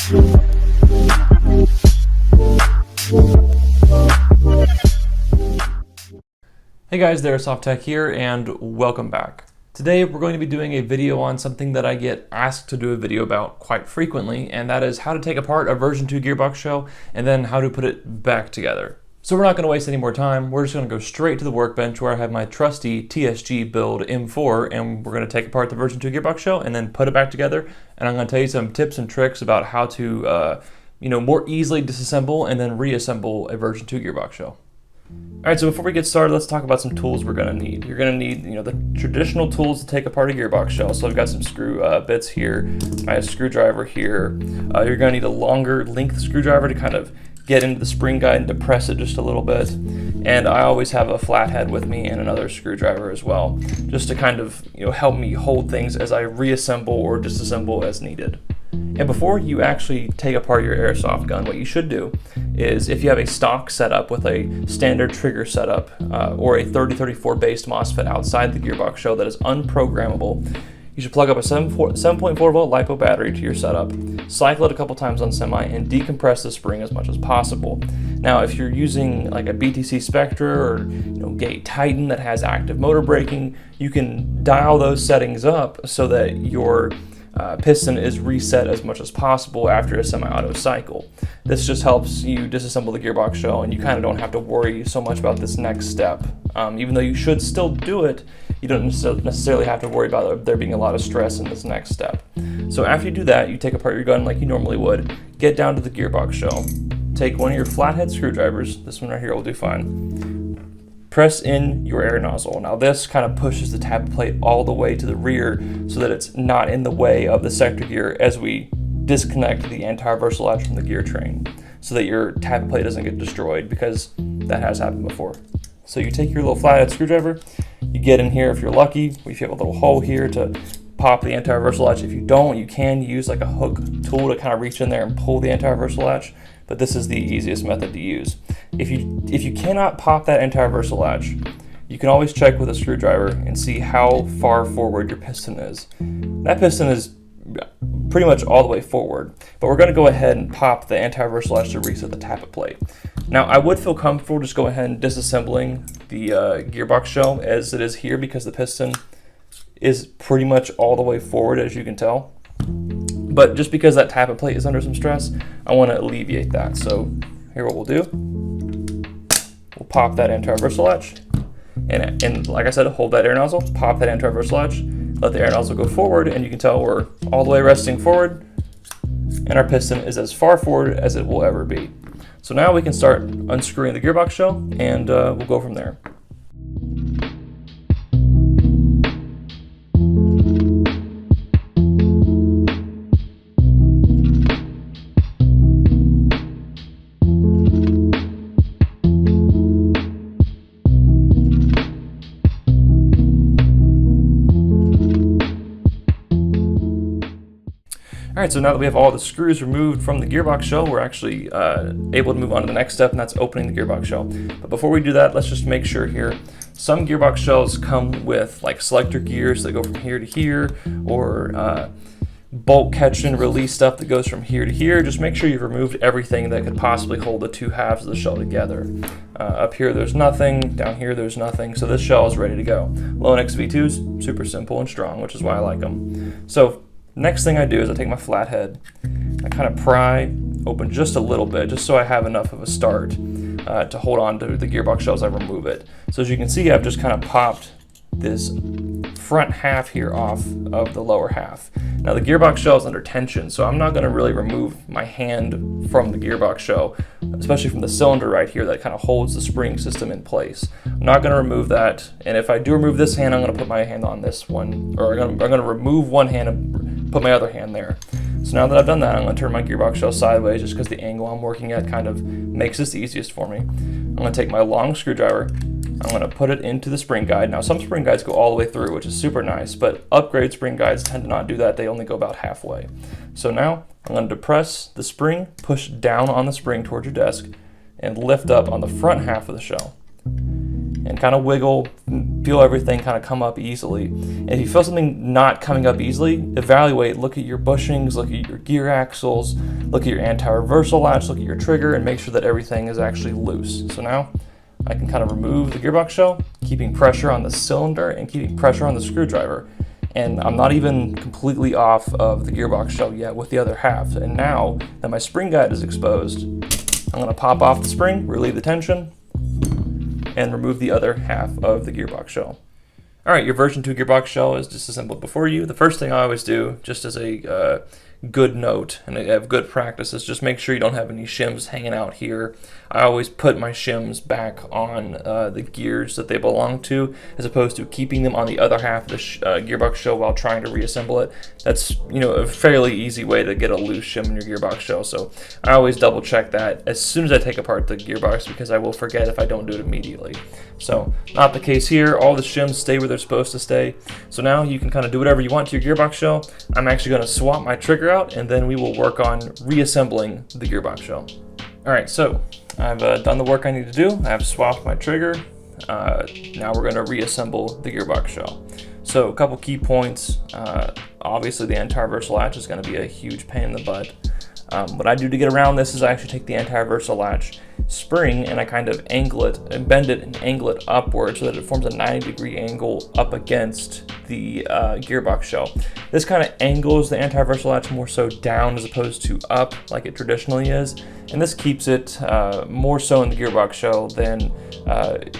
Hey guys, TheAirsoftTech here, and welcome back. Today we're going to be doing a video on something that I get asked to do a video about quite frequently, and that is how to take apart a version 2 gearbox shell and then how to put it back together. So we're not going to waste any more time. We're just going to go straight to the workbench where I have my trusty TSG build M4, and we're going to take apart the version 2 gearbox shell and then put it back together. And I'm going to tell you some tips and tricks about how to more easily disassemble and then reassemble a version 2 gearbox shell. Alright, so before we get started, let's talk about some tools we're going to need. You're going to need, the traditional tools to take apart a gearbox shell. So I've got some screw bits here, I have a screwdriver here. You're going to need a longer length screwdriver to kind of get into the spring guide and depress it just a little bit. And I always have a flathead with me and another screwdriver as well, just to kind of help me hold things as I reassemble or disassemble as needed. And before you actually take apart your airsoft gun, what you should do is, if you have a stock setup with a standard trigger setup or a 3034 based MOSFET outside the gearbox shell that is unprogrammable, you should plug up a 7.4 volt LiPo battery to your setup, cycle it a couple times on semi, and decompress the spring as much as possible. Now, if you're using like a BTC Spectra or Gate Titan that has active motor braking, you can dial those settings up so that your piston is reset as much as possible after a semi-auto cycle. This just helps you disassemble the gearbox shell, and you kind of don't have to worry so much about this next step. Even though you should still do it, you don't necessarily have to worry about there being a lot of stress in this next step. So after you do that, you take apart your gun like you normally would, get down to the gearbox shell, take one of your flathead screwdrivers, this one right here will do fine, press in your air nozzle. Now this kind of pushes the tappet plate all the way to the rear so that it's not in the way of the sector gear as we disconnect the anti-reversal latch from the gear train, so that your tappet plate doesn't get destroyed, because that has happened before. So you take your little flathead screwdriver, you get in here if you're lucky, if you have a little hole here to pop the anti-reversal latch. If you don't, you can use like a hook tool to kind of reach in there and pull the anti-reversal latch, but this is the easiest method to use. If you cannot pop that anti-reversal latch, you can always check with a screwdriver and see how far forward your piston is. That piston is pretty much all the way forward, but we're going to go ahead and pop the anti-reversal latch to reset the tappet plate. Now, I would feel comfortable just go ahead and disassembling the gearbox shell as it is here, because the piston is pretty much all the way forward, as you can tell. But just because that tappet plate is under some stress, I want to alleviate that. So here what we'll do, we'll pop that anti-reversal latch, and like I said, hold that air nozzle, pop that anti-reversal latch, let the air nozzle go forward, and you can tell we're all the way resting forward, and our piston is as far forward as it will ever be. So now we can start unscrewing the gearbox shell, and we'll go from there. Alright, so now that we have all the screws removed from the gearbox shell, we're actually able to move on to the next step, and that's opening the gearbox shell. But before we do that, let's just make sure here. Some gearbox shells come with like selector gears that go from here to here, or bolt catch and release stuff that goes from here to here. Just make sure you've removed everything that could possibly hold the two halves of the shell together. Up here there's nothing, down here there's nothing, so this shell is ready to go. Lone-X V2s, super simple and strong, which is why I like them. So next thing I do is I take my flathead, I kind of pry open just a little bit, just so I have enough of a start to hold on to the gearbox shell as I remove it. So as you can see, I've just kind of popped this front half here off of the lower half. Now the gearbox shell is under tension, so I'm not going to really remove my hand from the gearbox shell, especially from the cylinder right here that kind of holds the spring system in place. I'm not going to remove that, and if I do remove this hand, I'm going to put my hand on this one, or I'm going to remove one hand and put my other hand there. So now that I've done that, I'm going to turn my gearbox shell sideways, just because the angle I'm working at kind of makes this easiest for me. I'm going to take my long screwdriver, I'm going to put it into the spring guide. Now some spring guides go all the way through, which is super nice, but upgrade spring guides tend to not do that. They only go about halfway. So now I'm going to depress the spring, push down on the spring towards your desk, and lift up on the front half of the shell. and kind of wiggle, feel everything kind of come up easily. And if you feel something not coming up easily, evaluate, look at your bushings, look at your gear axles, look at your anti-reversal latch, look at your trigger, and make sure that everything is actually loose. So now I can kind of remove the gearbox shell, keeping pressure on the cylinder and keeping pressure on the screwdriver. And I'm not even completely off of the gearbox shell yet with the other half. And now that my spring guide is exposed, I'm gonna pop off the spring, relieve the tension, and remove the other half of the gearbox shell. All right, your version 2 gearbox shell is disassembled before you. The first thing I always do, just as a good note and a good practice, is just make sure you don't have any shims hanging out here. I always put my shims back on the gears that they belong to, as opposed to keeping them on the other half of the gearbox shell while trying to reassemble it. That's, you know, a fairly easy way to get a loose shim in your gearbox shell. So I always double check that as soon as I take apart the gearbox, because I will forget if I don't do it immediately. So not the case here. All the shims stay where they're supposed to stay. So now you can kind of do whatever you want to your gearbox shell. I'm actually going to swap my trigger out, and then we will work on reassembling the gearbox shell. All right, so I've done the work I need to do. I've swapped my trigger. Now we're going to reassemble the gearbox shell. So a couple key points. Obviously the anti-reversal latch is going to be a huge pain in the butt. What I do to get around this is I actually take the anti-reversal latch spring and I kind of angle it and bend it and angle it upward so that it forms a 90-degree angle up against the gearbox shell. This kind of angles the anti-reversal latch more so down as opposed to up like it traditionally is, and this keeps it more so in the gearbox shell than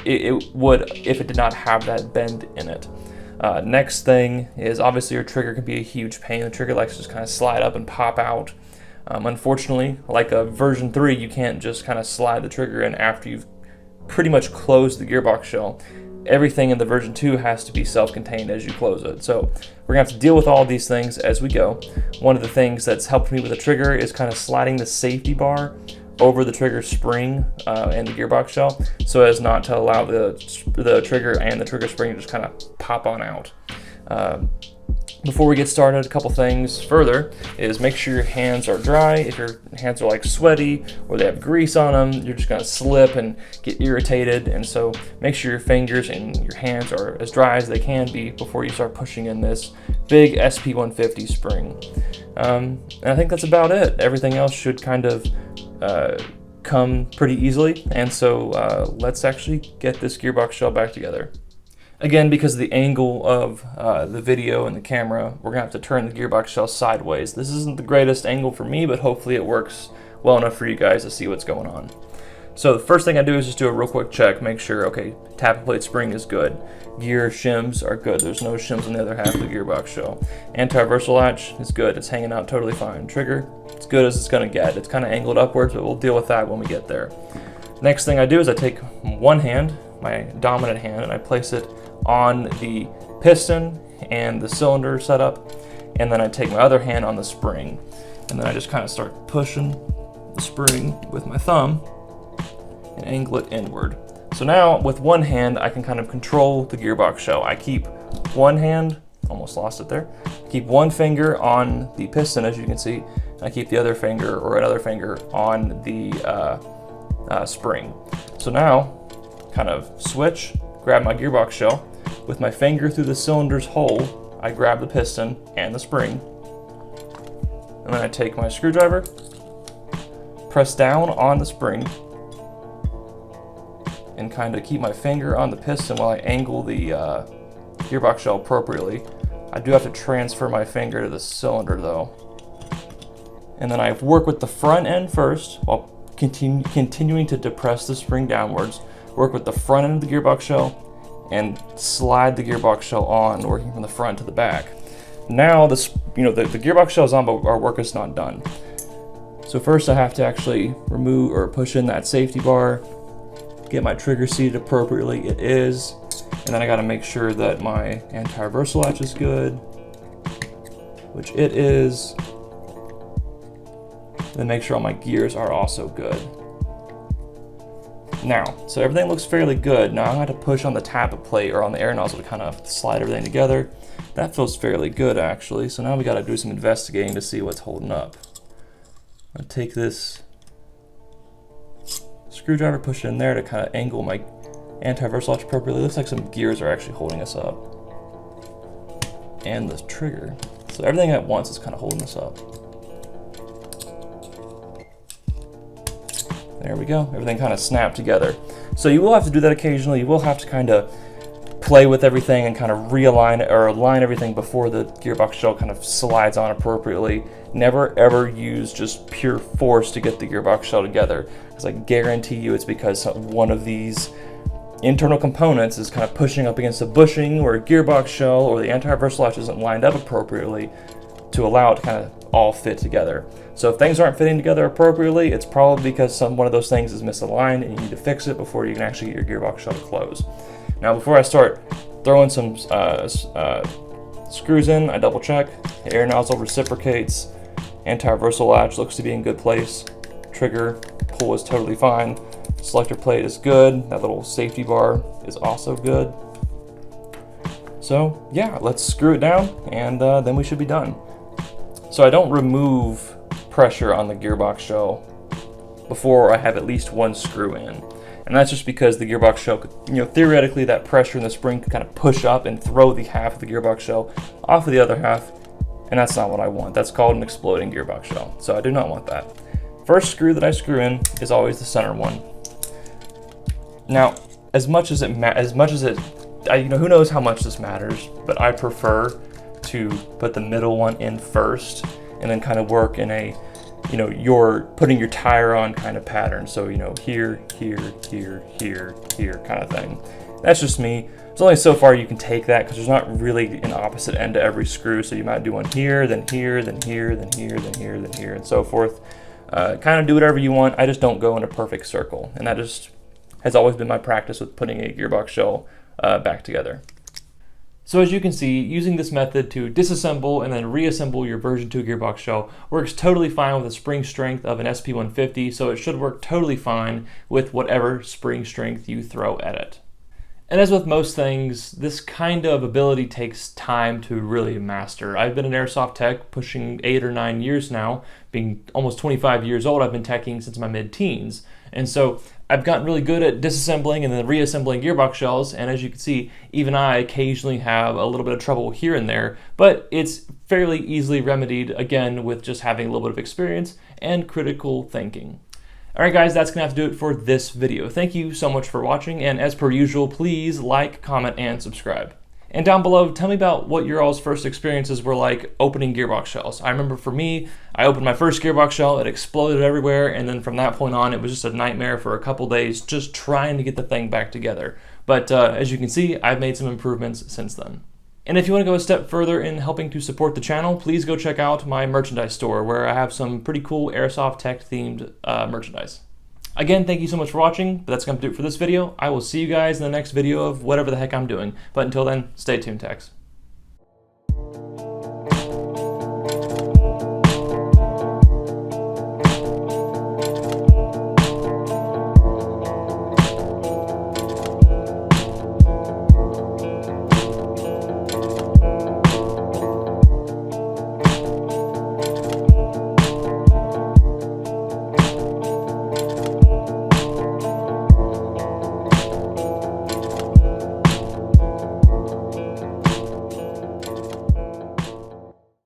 it would if it did not have that bend in it. Next thing is obviously your trigger can be a huge pain. The trigger likes to just kind of slide up and pop out. Unfortunately, like a version 3, you can't just kind of slide the trigger in after you've pretty much closed the gearbox shell. Everything in the version 2 has to be self-contained as you close it. So we're gonna have to deal with all of these things as we go. One of the things that's helped me with the trigger is kind of sliding the safety bar over the trigger spring and the gearbox shell, so as not to allow the trigger and the trigger spring to just kind of pop on out. Before we get started, a couple things further is make sure your hands are dry. If your hands are like sweaty or they have grease on them, you're just gonna slip and get irritated. And so make sure your fingers and your hands are as dry as they can be before you start pushing in this big SP150 spring. And I think that's about it. Everything else should kind of come pretty easily. And so let's actually get this gearbox shell back together. Again, because of the angle of the video and the camera, we're gonna have to turn the gearbox shell sideways. This isn't the greatest angle for me, but hopefully it works well enough for you guys to see what's going on. So the first thing I do is just do a real quick check, make sure, okay, tappet plate spring is good. Gear shims are good. There's no shims on the other half of the gearbox shell. Anti-reversal latch is good. It's hanging out totally fine. Trigger, it's good as it's gonna get. It's kind of angled upwards, but we'll deal with that when we get there. Next thing I do is I take one hand, my dominant hand, and I place it on the piston and the cylinder setup, and then I take my other hand on the spring, and then I just kind of start pushing the spring with my thumb and angle it inward. So now with one hand I can kind of control the gearbox shell. I keep one hand, almost lost it there, keep one finger on the piston as you can see, and I keep the other finger or another finger on the spring. So now kind of switch, grab my gearbox shell. With my finger through the cylinder's hole, I grab the piston and the spring. And then I take my screwdriver, press down on the spring, and kind of keep my finger on the piston while I angle the gearbox shell appropriately. I do have to transfer my finger to the cylinder though. And then I work with the front end first while continuing to depress the spring downwards. Work with the front end of the gearbox shell and slide the gearbox shell on, working from the front to the back. Now this, the gearbox shell is on, but our work is not done. So first I have to actually remove or push in that safety bar, get my trigger seated appropriately. It is, and then I got to make sure that my anti-reversal latch is good, which it is. And then make sure all my gears are also good. Now, so everything looks fairly good. Now I have to push on the tappet plate or on the air nozzle to kind of slide everything together. That feels fairly good actually. So now we got to do some investigating to see what's holding up. I'm gonna take this screwdriver, push it in there to kind of angle my antiversalizer appropriately. Looks like some gears are actually holding us up. And the trigger. So everything at once is kind of holding us up. There we go, everything kind of snapped together. So you will have to do that occasionally. You will have to kind of play with everything and kind of realign or align everything before the gearbox shell kind of slides on appropriately. Never ever use just pure force to get the gearbox shell together, because I guarantee you it's because one of these internal components is kind of pushing up against a bushing or a gearbox shell, or the antiversalizer isn't lined up appropriately to allow it to kind of all fit together. So if things aren't fitting together appropriately, it's probably because one of those things is misaligned and you need to fix it before you can actually get your gearbox shell to close. Now before I start throwing some screws in, I double check. The air nozzle reciprocates. Anti-reversal latch looks to be in good place. Trigger pull is totally fine. Selector plate is good. That little safety bar is also good. So yeah, let's screw it down and then we should be done. So I don't remove pressure on the gearbox shell before I have at least one screw in. And that's just because the gearbox shell could, theoretically that pressure in the spring could kind of push up and throw the half of the gearbox shell off of the other half. And that's not what I want. That's called an exploding gearbox shell. So I do not want that. First screw that I screw in is always the center one. Now, who knows how much this matters, but I prefer to put the middle one in first and then kind of work in a, you're putting your tire on kind of pattern. So, here, here, here, here, here kind of thing. That's just me. There's only so far you can take that because there's not really an opposite end to every screw. So you might do one here, then here, then here, then here, then here, then here, and so forth. Kind of do whatever you want. I just don't go in a perfect circle. And that just has always been my practice with putting a gearbox shell back together. So as you can see, using this method to disassemble and then reassemble your version 2 gearbox shell works totally fine with the spring strength of an SP150, so it should work totally fine with whatever spring strength you throw at it. And as with most things, this kind of ability takes time to really master. I've been an Airsoft tech pushing 8 or 9 years now. Being almost 25 years old, I've been teching since my mid-teens. And so I've gotten really good at disassembling and then reassembling gearbox shells, and as you can see, even I occasionally have a little bit of trouble here and there, but it's fairly easily remedied, again, with just having a little bit of experience and critical thinking. Alright guys, that's going to have to do it for this video. Thank you so much for watching, and as per usual, please like, comment, and subscribe. And down below, tell me about what your all's first experiences were like opening gearbox shells. I remember for me, I opened my first gearbox shell, it exploded everywhere, and then from that point on, it was just a nightmare for a couple days just trying to get the thing back together. But as you can see, I've made some improvements since then. And if you want to go a step further in helping to support the channel, please go check out my merchandise store where I have some pretty cool AirsoftTech themed merchandise. Again, thank you so much for watching, but that's going to do it for this video. I will see you guys in the next video of whatever the heck I'm doing. But until then, stay tuned, techs.